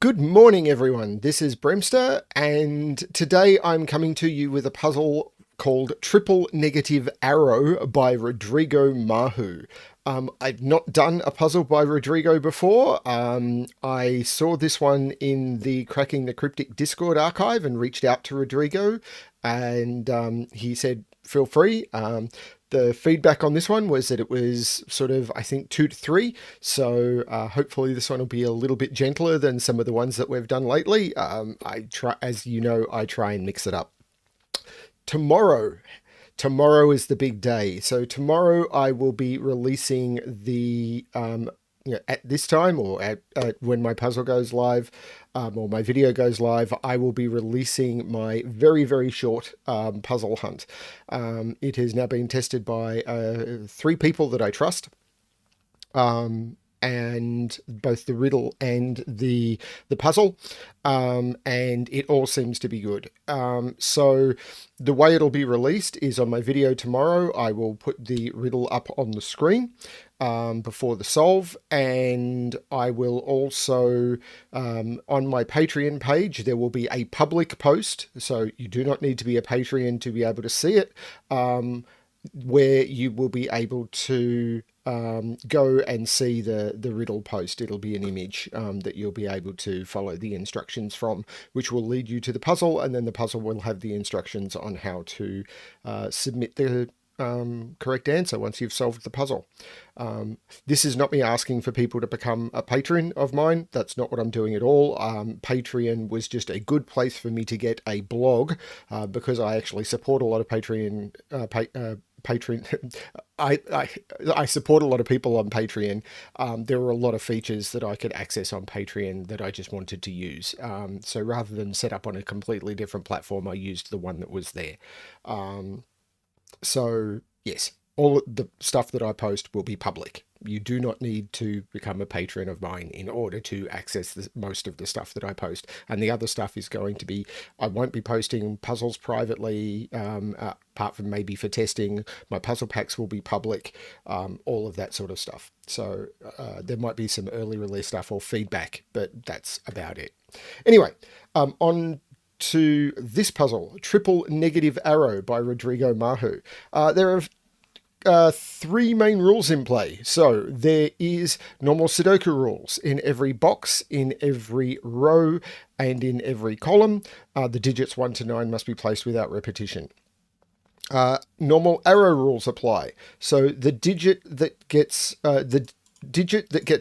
Good morning, everyone. This is Bremster, and today I'm coming to you with a puzzle called Triple Negative Arrow by Rodrigo Mahu. I've not done a puzzle by Rodrigo before. I saw this one in the Cracking the Cryptic Discord archive and reached out to Rodrigo, and he said, feel free. The feedback on this one was that it was sort of, I think, 2 to 3. So hopefully this one will be a little bit gentler than some of the ones that we've done lately. I try, as you know, I try and mix it up. Tomorrow, tomorrow is the big day. So tomorrow I will be releasing the at this time or at when my puzzle goes live or my video goes live, I will be releasing my very, very short puzzle hunt. It has now been tested by 3 people that I trust. And both the riddle and the puzzle, and it all seems to be good. So the way it'll be released is on my video tomorrow. I will put the riddle up on the screen before the solve, and I will also on my Patreon page there will be a public post, so you do not need to be a Patreon to be able to see it, where you will be able to go and see the riddle post. It'll be an image that you'll be able to follow the instructions from, which will lead you to the puzzle, and then the puzzle will have the instructions on how to submit the correct answer once you've solved the puzzle. This is not me asking for people to become a patron of mine. That's not what I'm doing at all. Patreon was just a good place for me to get a blog because I actually support a lot of Patreon. I support a lot of people on Patreon. There were a lot of features that I could access on Patreon that I just wanted to use. So rather than set up on a completely different platform, I used the one that was there. So yes, all the stuff that I post will be public. You do not need to become a patron of mine in order to access most of the stuff that I post. And the other stuff is going to be, I won't be posting puzzles privately, apart from maybe for testing. My puzzle packs will be public, all of that sort of stuff. So there might be some early release stuff or feedback, but that's about it. Anyway, on to this puzzle, Triple Negative Arrow by Rodrigo Mahu. There are 3 main rules in play. So there is normal Sudoku rules in every box, in every row, and in every column. The digits 1 to 9 must be placed without repetition. Normal arrow rules apply. So the digit that gets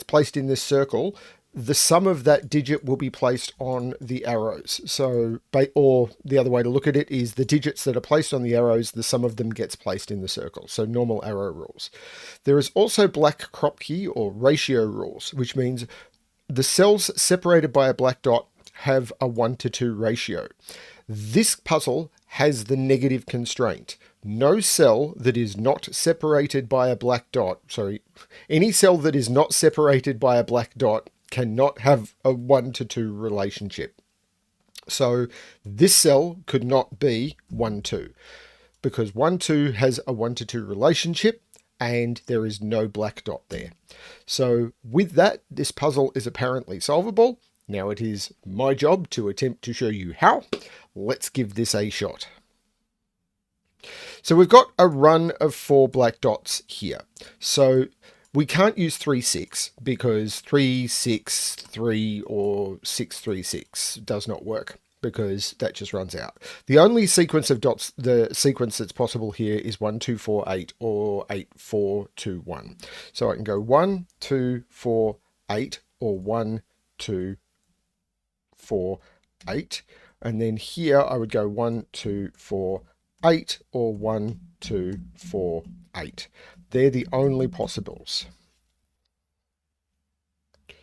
placed in this circle, the sum of that digit will be placed on the arrows. So, or the other way to look at it is the digits that are placed on the arrows, the sum of them gets placed in the circle. So normal arrow rules. There is also black crop key or ratio rules, which means the cells separated by a black dot have a 1 to 2 ratio. This puzzle has the negative constraint. No cell that is not separated by a black dot, any cell that is not separated by a black dot cannot have a 1 to 2 relationship. So this cell could not be 1, 2, because 1, 2 has a 1 to 2 relationship and there is no black dot there. So with that, this puzzle is apparently solvable. Now it is my job to attempt to show you how. Let's give this a shot. So we've got a run of 4 black dots here. So we can't use 3, 6 because 3, 6, 3 or 6, 3, 6 does not work because that just runs out. The only sequence of dots, the sequence that's possible here is 1, 2, 4, 8 or 8, 4, 2, 1. So I can go 1, 2, 4, 8 or 1, 2, 4, 8. And then here I would go 1, 2, 4, 8 or 1, 2, 4, 8. They're the only possibles. I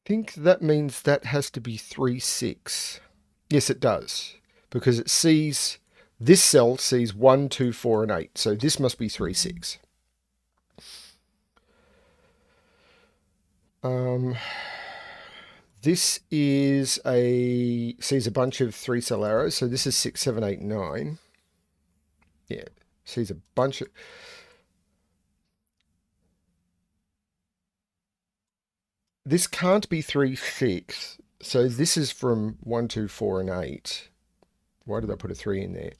think that means that has to be 3, 6. Yes, it does. Because it sees, this cell sees 1, 2, 4, and 8. So this must be 3, 6. This is sees a bunch of 3 cell arrows. So this is 6, 7, 8, 9. Yeah. Sees a bunch of... This can't be 3, 6. So this is from 1, 2, 4, and 8. Why did I put a 3 in there?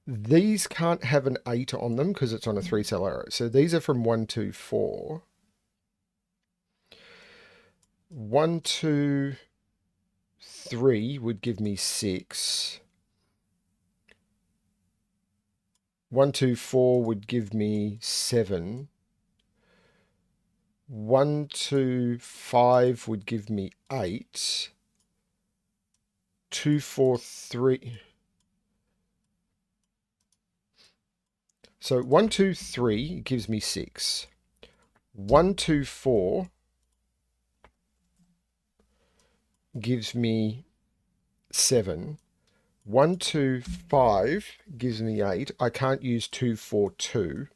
These can't have an 8 on them because it's on a 3-cell arrow. So these are from 1, 2, 4. 1, 2, 3 would give me 6. 1, 2, 4 would give me 7. 1, 2, 5 would give me 8. 2, 4, 3. So 1, 2, 3 gives me 6. 1, 2, 4 gives me 7. 1, 2, 5 gives me 8. I can't use 2, 4, 2.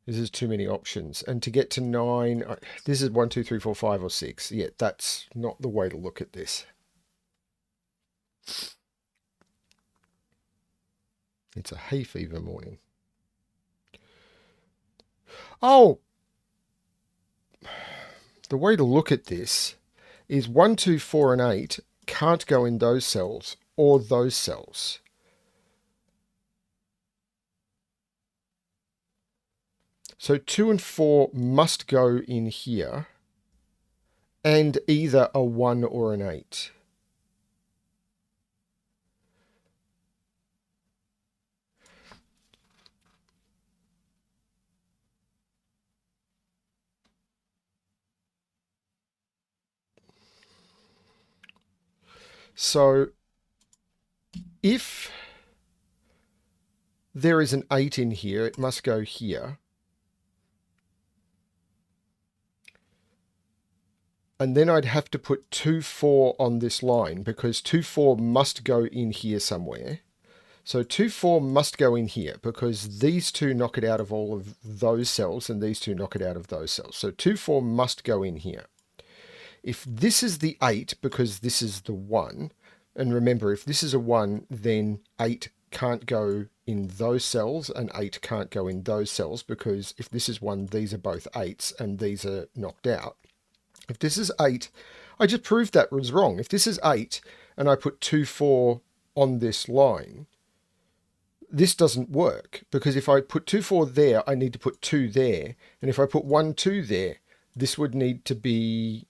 This is too many options. And to get to 9, this is 1, 2, 3, 4, 5, or 6. Yeah, that's not the way to look at this. It's a hay fever morning. Oh! The way to look at this is 1, 2, 4, and 8 can't go in those cells or those cells. So 2 and 4 must go in here and either a 1 or an 8. So if there is an 8 in here, it must go here. And then I'd have to put 2, 4 on this line because 2, 4 must go in here somewhere. So 2, 4 must go in here because these two knock it out of all of those cells and these two knock it out of those cells. So 2, 4 must go in here. If this is the 8 because this is the 1, and remember if this is a 1 then 8 can't go in those cells and 8 can't go in those cells because if this is 1 these are both 8s and these are knocked out. If this is 8, I just proved that was wrong. If this is 8 and I put 2, 4 on this line, this doesn't work because if I put 2, 4 there, I need to put 2 there. And if I put 1, 2 there, this would need to be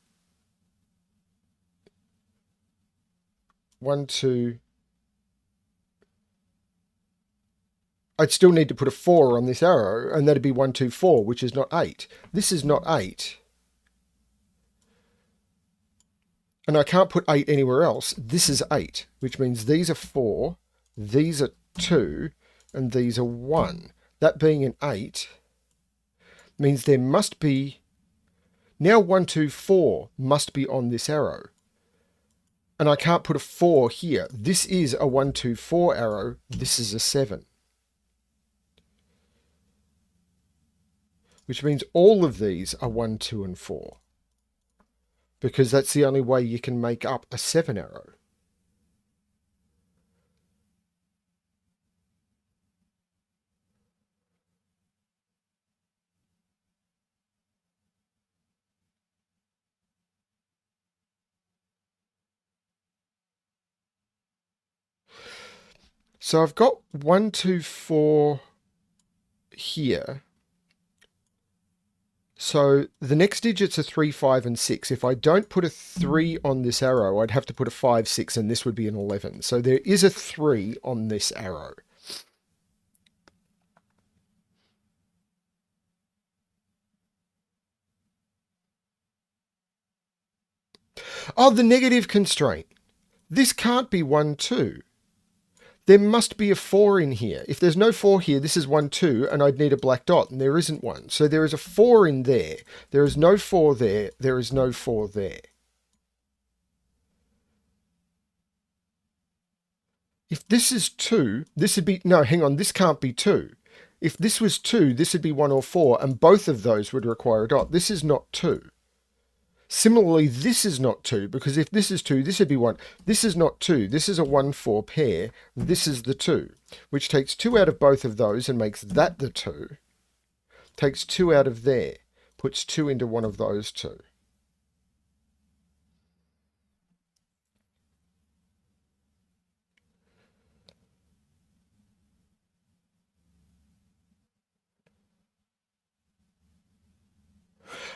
1, 2. I'd still need to put a 4 on this arrow and that'd be 1, 2, 4, which is not 8. This is not 8. And I can't put 8 anywhere else. This is 8, which means these are 4, these are 2, and these are 1. That being an 8 means there must be... Now 1, 2, 4 must be on this arrow. And I can't put a 4 here. This is a 1, 2, 4 arrow. This is a 7. Which means all of these are 1, 2, and 4. Because that's the only way you can make up a 7 arrow. So I've got 1, 2, 4 here. So the next digits are 3, 5, and 6. If I don't put a 3 on this arrow, I'd have to put a 5, 6, and this would be an 11. So there is a 3 on this arrow. Oh, the negative constraint. This can't be 1, 2. There must be a 4 in here. If there's no 4 here, this is 1, 2, and I'd need a black dot, and there isn't one. So there is a 4 in there. There is no 4 there. There is no 4 there. If this is 2, this would be... No, hang on, this can't be 2. If this was 2, this would be 1 or 4, and both of those would require a dot. This is not 2. Similarly, this is not 2, because if this is 2, this would be 1. This is not 2. This is a 1-4 pair. This is the 2, which takes 2 out of both of those and makes that the 2. Takes 2 out of there, puts 2 into one of those two.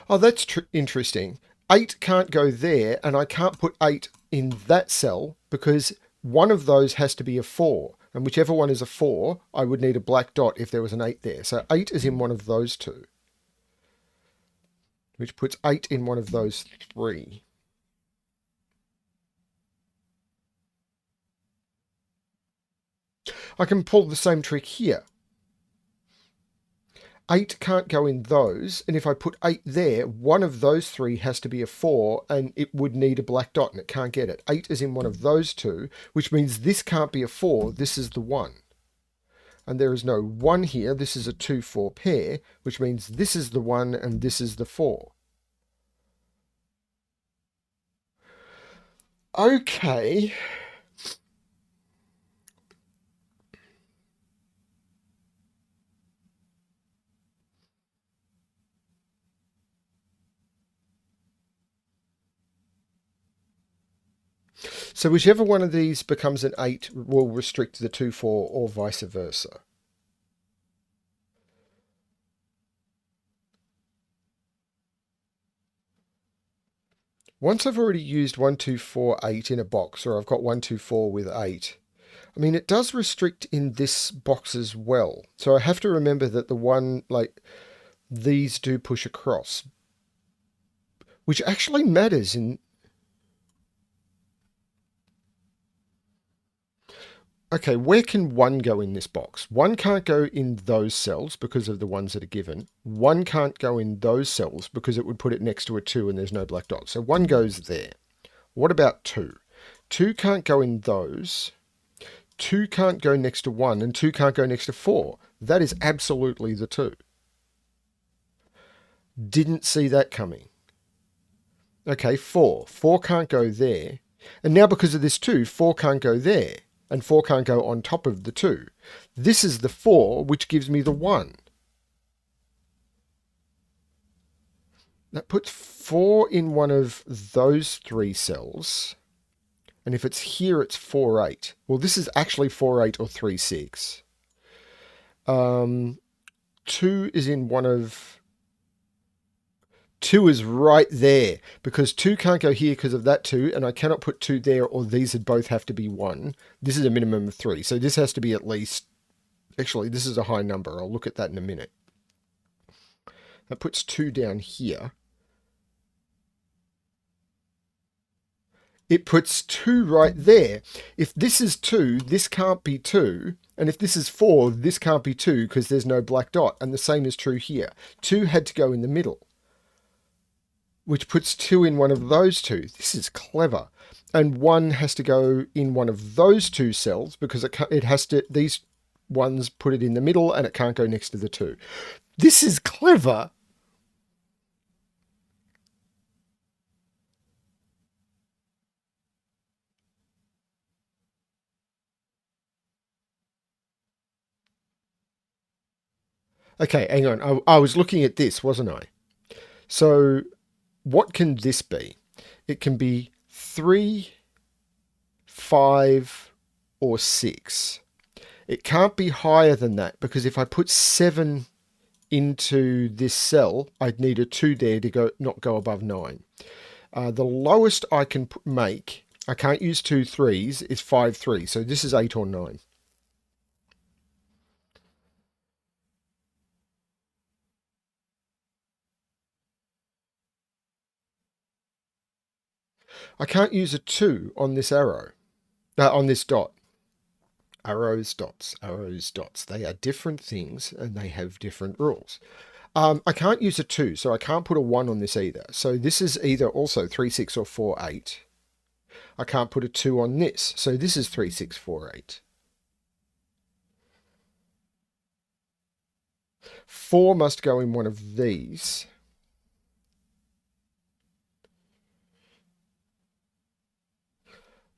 Oh, that's interesting. 8 can't go there, and I can't put 8 in that cell because one of those has to be a 4. And whichever one is a 4, I would need a black dot if there was an 8 there. So 8 is in one of those two, which puts 8 in one of those 3. I can pull the same trick here. 8 can't go in those, and if I put 8 there, one of those 3 has to be a 4, and it would need a black dot, and it can't get it. 8 is in one of those two, which means this can't be a 4, this is the 1. And there is no 1 here, this is a 2-4 pair, which means this is the 1 and this is the 4. Okay. So whichever one of these becomes an 8 will restrict the 2-4 or vice versa. Once I've already used 1, 2, 4, 8 in a box, or I've got 1, 2, 4 with 8, I mean, it does restrict in this box as well. So I have to remember that the one, like, these do push across, which actually matters in... Okay, where can 1 go in this box? 1 can't go in those cells because of the ones that are given. 1 can't go in those cells because it would put it next to a 2 and there's no black dot. So 1 goes there. What about 2? 2 can't go in those. 2 can't go next to 1 and 2 can't go next to 4. That is absolutely the 2. Didn't see that coming. Okay, 4. 4 can't go there. And now because of this 2, 4 can't go there. And 4 can't go on top of the 2. This is the 4, which gives me the 1. That puts 4 in one of those 3 cells. And if it's here, it's 4, 8. Well, this is actually 4, 8 or 3, 6. 2 is in one of... 2 is right there, because 2 can't go here because of that 2, and I cannot put 2 there, or these would both have to be 1. This is a minimum of 3, so this has to be at least... Actually, this is a high number. I'll look at that in a minute. That puts 2 down here. It puts 2 right there. If this is 2, this can't be 2. And if this is 4, this can't be 2 because there's no black dot. And the same is true here. 2 had to go in the middle, which puts 2 in one of those two. This is clever. And 1 has to go in one of those 2 cells because it has to... These ones put it in the middle and it can't go next to the 2. This is clever. Okay, hang on. I was looking at this, wasn't I? So what can this be? It can be 3, 5, or 6. It can't be higher than that because if I put 7 into this cell, I'd need a 2 there to not go above 9. The lowest I can make, I can't use 2 3s, is 5 3. So this is 8 or 9. I can't use a 2 on this arrow, on this dot. Arrows, dots, arrows, dots. They are different things and they have different rules. I can't use a 2, so I can't put a 1 on this either. So this is either also 3, 6 or 4, 8. I can't put a 2 on this, so this is 3, 6, 4, 8. 4 must go in one of these.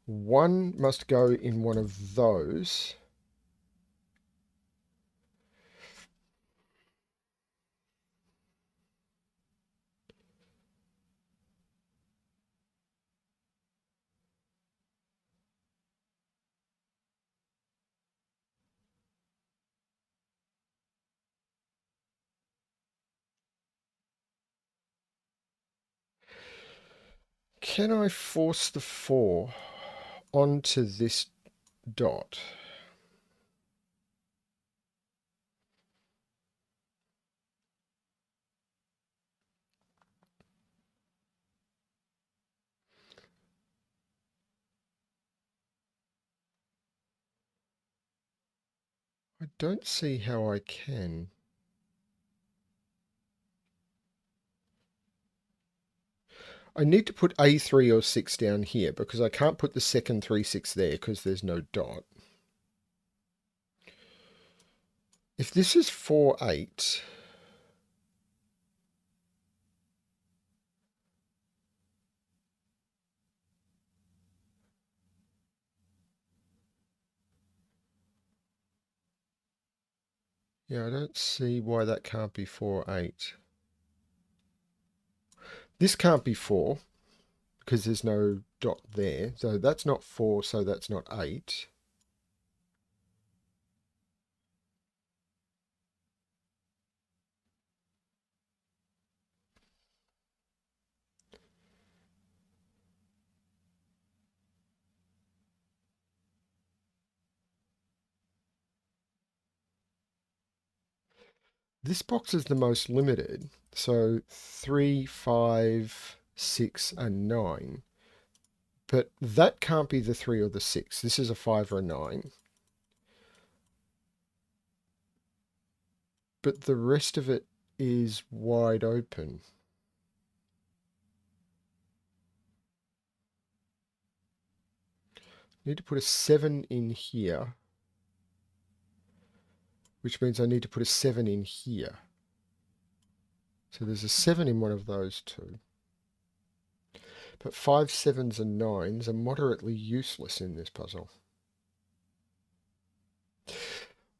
One must go in one of those. Can I force the 4 onto this dot? I don't see how I can. I need to put A3 or 6 down here because I can't put the second 3, 6 there because there's no dot. If this is 4, 8, yeah, I don't see why that can't be 4, 8. This can't be 4 because there's no dot there. So that's not 4, so that's not 8. This box is the most limited. So 3, 5, 6, and 9. But that can't be the 3 or the 6. This is a 5 or a 9. But the rest of it is wide open. I need to put a 7 in here, which means I need to put a 7 in here. So there's a 7 in one of those two. But 5, 7s, and 9s are moderately useless in this puzzle.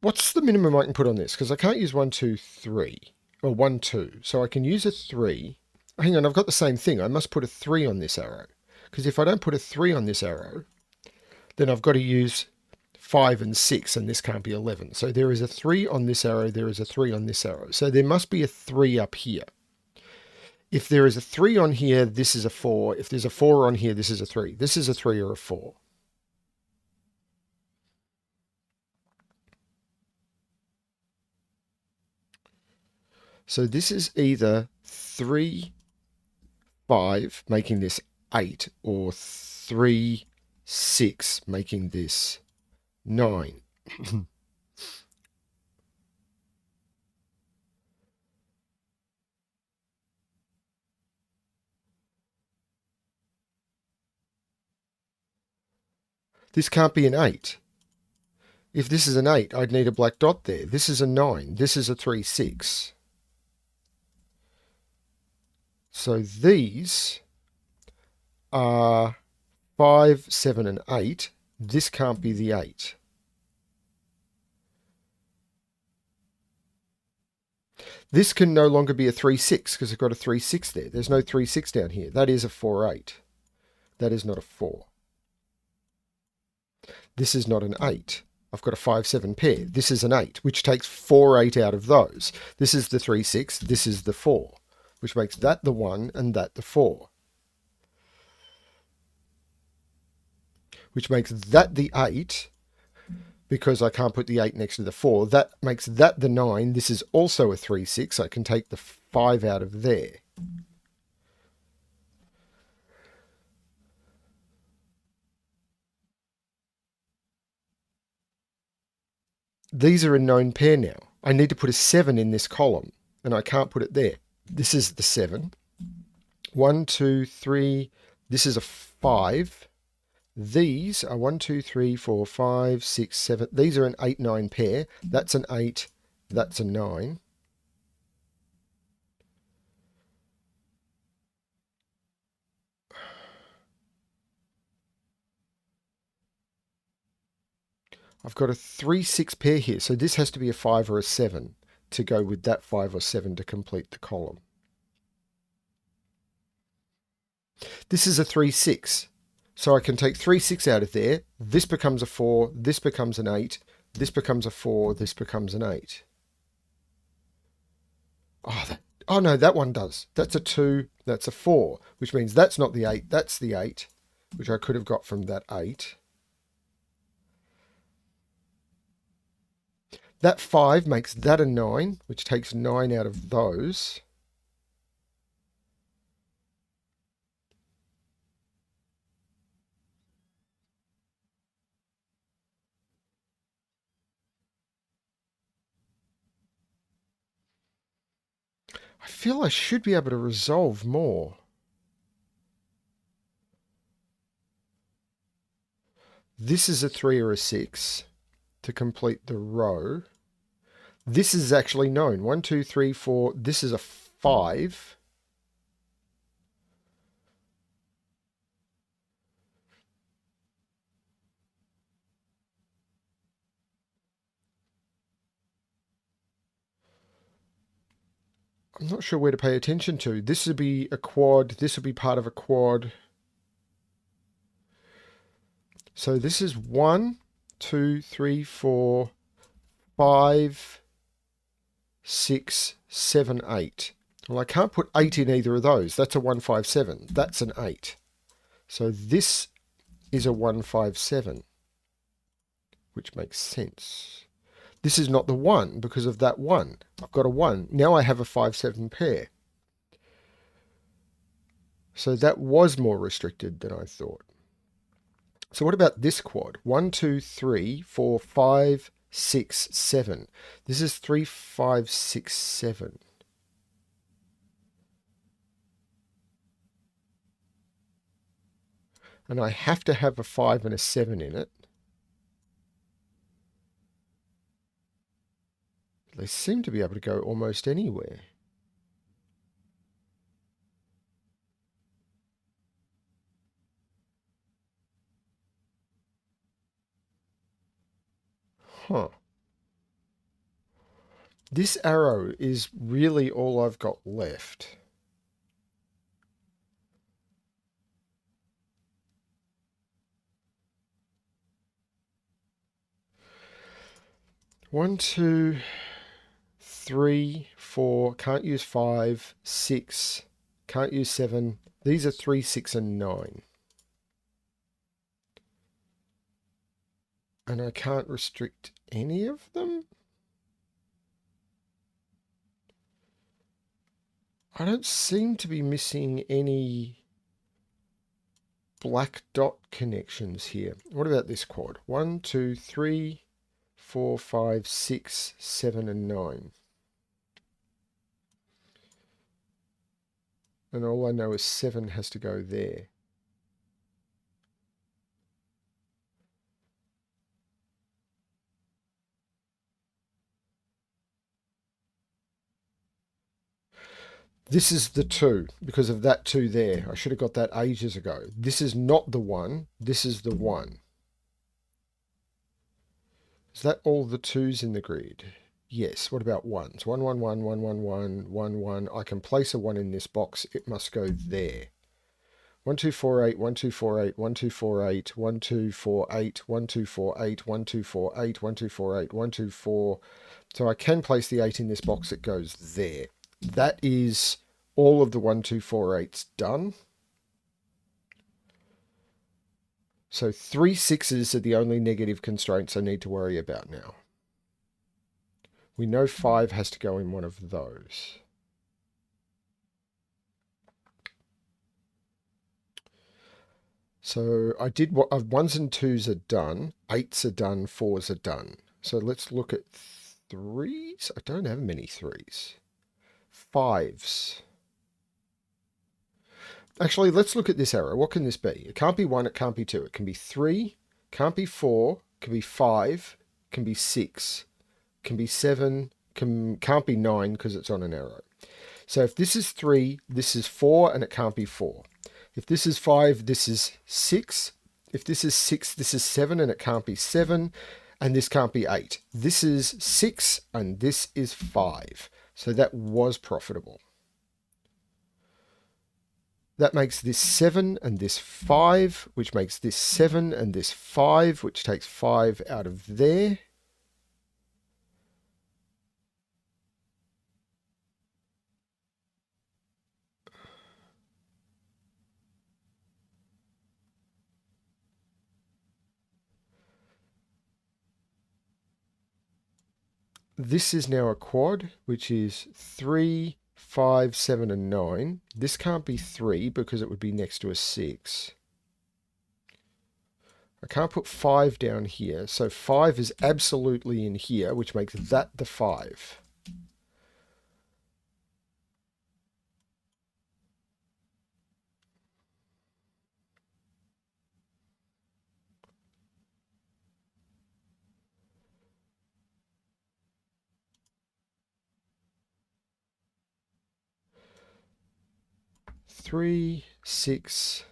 What's the minimum I can put on this? Because I can't use 1, 2, 3. Or 1, 2. So I can use a 3. Hang on, I've got the same thing. I must put a 3 on this arrow. Because if I don't put a 3 on this arrow, then I've got to use 5 and 6, and this can't be 11. So there is a 3 on this arrow, there is a 3 on this arrow. So there must be a 3 up here. If there is a 3 on here, this is a 4. If there's a 4 on here, this is a 3. This is a 3 or a 4. So this is either 3, 5, making this 8, or 3, 6, making this 9. This can't be an 8. If this is an 8, I'd need a black dot there. This is a 9. This is a 3, 6. So these are 5, 7, and 8. This can't be the 8. This can no longer be a 3, 6 because I've got a 3, 6 there. There's no 3, 6 down here. That is a 4, 8. That is not a 4. This is not an 8. I've got a 5, 7 pair. This is an 8, which takes 4, 8 out of those. This is the 3, 6. This is the 4, which makes that the 1 and that the 4. Which makes that the 8, because I can't put the 8 next to the 4. That makes that the 9. This is also a 3, 6. I can take the 5 out of there. These are a known pair now. I need to put a 7 in this column, and I can't put it there. This is the 7. 1, 2, 3. This is a 5. These are 1, 2, 3, 4, 5, 6, 7. These are an 8, 9 pair. That's an 8. That's a 9. I've got a 3, 6 pair here. So this has to be a 5 or a 7 to go with that 5 or 7 to complete the column. This is a 3, 6. So I can take 3, 6 out of there. This becomes a 4. This becomes an 8. This becomes a 4. This becomes an 8. Oh no, that one does. That's a 2. That's a 4, which means that's not the 8. That's the 8, which I could have got from that 8. That 5 makes that a 9, which takes 9 out of those. I feel I should be able to resolve more. This is a 3 or a 6 to complete the row. This is actually known. 1, 2, 3, 4. This is a 5. I'm not sure where to pay attention to. This would be a quad. This would be part of a quad. So this is 1, 2, 3, 4, 5, 6, 7, 8. Well, I can't put 8 in either of those. That's a 1, 5, 7. That's an 8. So this is a 1, 5, 7, which makes sense. This is not the 1 because of that 1. I've got a 1. Now I have a 5, 7 pair. So that was more restricted than I thought. So what about this quad? 1, 2, 3, 4, 5, 6, 7. This is 3, 5, 6, 7. And I have to have a 5 and a 7 in it. They seem to be able to go almost anywhere. Huh. This arrow is really all I've got left. One, two, 3, 4, can't use 5, 6, can't use 7. These are 3, 6, and 9. And I can't restrict any of them? I don't seem to be missing any black dot connections here. What about this quad? 1, 2, 3, 4, 5, 6, 7, and 9. And all I know is 7 has to go there. This is the 2 because of that 2 there. I should have got that ages ago. This is not the 1. This is the 1. Is that all the 2s in the grid? Yes. What about 1s? 1, 1, 1, 1, 1, 1, 1, 1. I can place a 1 in this box. It must go there. 1, 2, 4, 8, 1, 2, 4, 8, 1, 2, 4, 8, 1, 2, 4, 8, 1, 2, 4, 8, 1, 2, 4, 8, 1, 2, 4, 8, 1, 2, 4. So I can place the 8 in this box. It goes there. That is all of the 1, 2, 4, 8s done. So 3 6s are the only negative constraints I need to worry about now. We know 5 has to go in one of those. So I did what 1s and 2s are done, 8s are done, 4s are done. So let's look at 3s. I don't have many 3s. 5s. Actually, let's look at this arrow. What can this be? It can't be 1, it can't be 2. It can be 3, can't be 4, can be 5, can be 6, can be 7, can't be 9 because it's on an arrow. So if this is 3, this is 4, and it can't be 4. If this is 5, this is 6. If this is 6, this is 7, and it can't be 7. and this can't be 8. This is 6, and this is 5. So that was profitable. That makes this 7 and this 5, which makes this 7 and this 5, which takes 5 out of there. This is now a quad, which is 3, 5, 7, and 9. This can't be 3 because it would be next to a 6. I can't put 5 down here, so 5 is absolutely in here, which makes that the 5. Three, 6,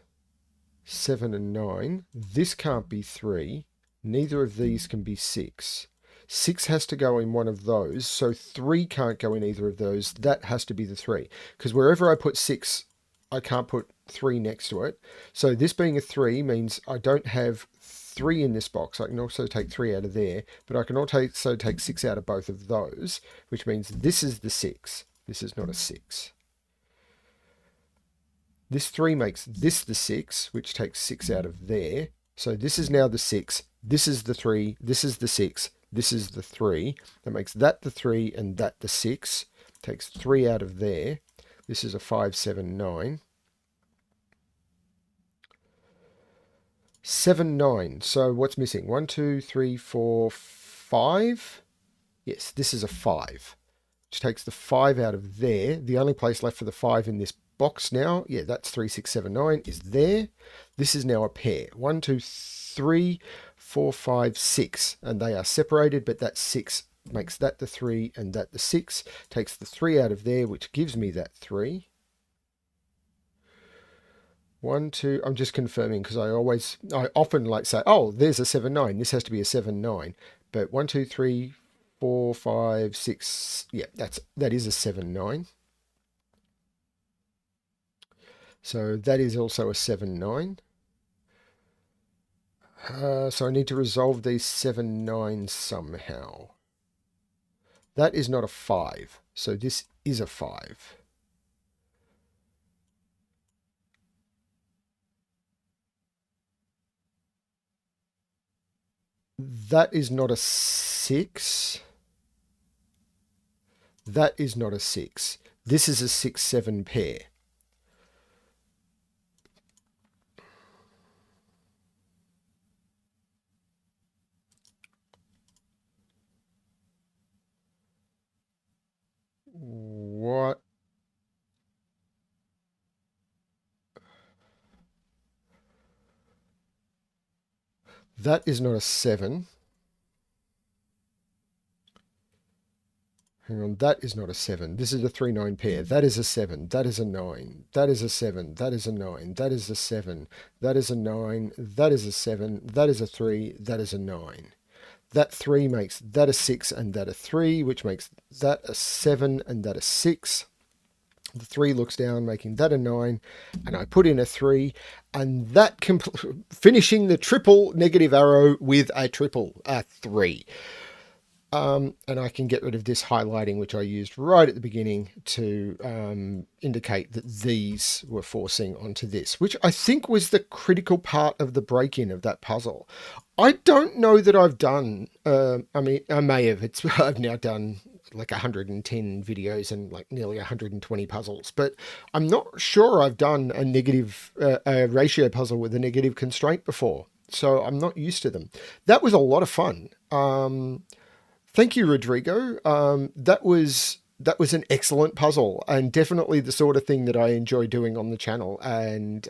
7, and 9. This can't be 3. Neither of these can be 6. 6 has to go in one of those, so 3 can't go in either of those. That has to be the 3. Because wherever I put 6, I can't put 3 next to it. So this being a 3 means I don't have 3 in this box. I can also take 3 out of there, but I can also take 6 out of both of those, which means this is the 6. This is not a 6. This 3 makes this the 6, which takes 6 out of there. So this is now the 6. This is the 3. This is the 6. This is the 3. That makes that the 3 and that the 6. Takes 3 out of there. This is a 5, 7, 9. 7, 9. So what's missing? 1, 2, 3, 4, 5. Yes, this is a 5, which takes the 5 out of there. The only place left for the 5 in this box now, yeah, that's 3, 6, 7, 9 is there. This is now a pair. 1, 2, 3, 4, 5, 6, and they are separated, but that 6 makes that the 3 and that the 6. Takes the 3 out of there, which gives me that 3. 1, 2, I'm just confirming because I often like say, oh, there's a 7, 9. This has to be a 7, 9. But 1, 2, 3, 4, 5, 6, yeah, that is a 7, 9. So that is also a 7, 9. So I need to resolve these 7, 9 somehow. That is not a 5. So this is a 5. That is not a 6. That is not a 6. This is a 6, 7 pair. What? That is not a 7. Hang on, that is not a 7. This is a 3, 9 pair. That is a 7. That is a 9. That is a 7. That is a 9. That is a 7. That is a 9. That is a 7. That is a 3. That is a 9. That 3 makes that a 6 and that a 3, which makes that a 7 and that a 6. The 3 looks down, making that a 9, and I put in a 3, and that finishing the triple negative arrow with a triple, a 3. And I can get rid of this highlighting, which I used right at the beginning to indicate that these were forcing onto this, which I think was the critical part of the break-in of that puzzle. I don't know that I've done, I mean, I may have, I've now done like 110 videos and like nearly 120 puzzles, but I'm not sure I've done a negative, a ratio puzzle with a negative constraint before. So I'm not used to them. That was a lot of fun. Thank you, Rodrigo. That was an excellent puzzle and definitely the sort of thing that I enjoy doing on the channel. And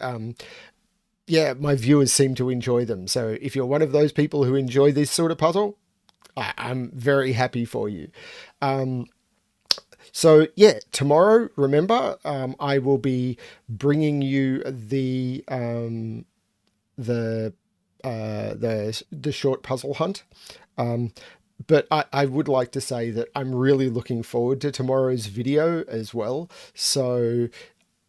yeah, my viewers seem to enjoy them. So if you're one of those people who enjoy this sort of puzzle, I'm very happy for you. So yeah, tomorrow, remember, I will be bringing you the short puzzle hunt. But I would like to say that I'm really looking forward to tomorrow's video as well. So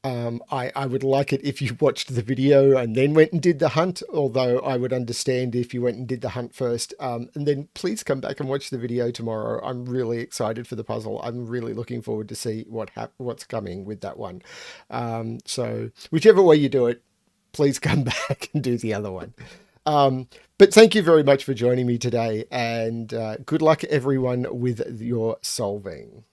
I would like it if you watched the video and then went and did the hunt, although I would understand if you went and did the hunt first. And then please come back and watch the video tomorrow. I'm really excited for the puzzle. I'm really looking forward to see what's coming with that one. So whichever way you do it, please come back and do the other one. But thank you very much for joining me today, and good luck everyone with your solving.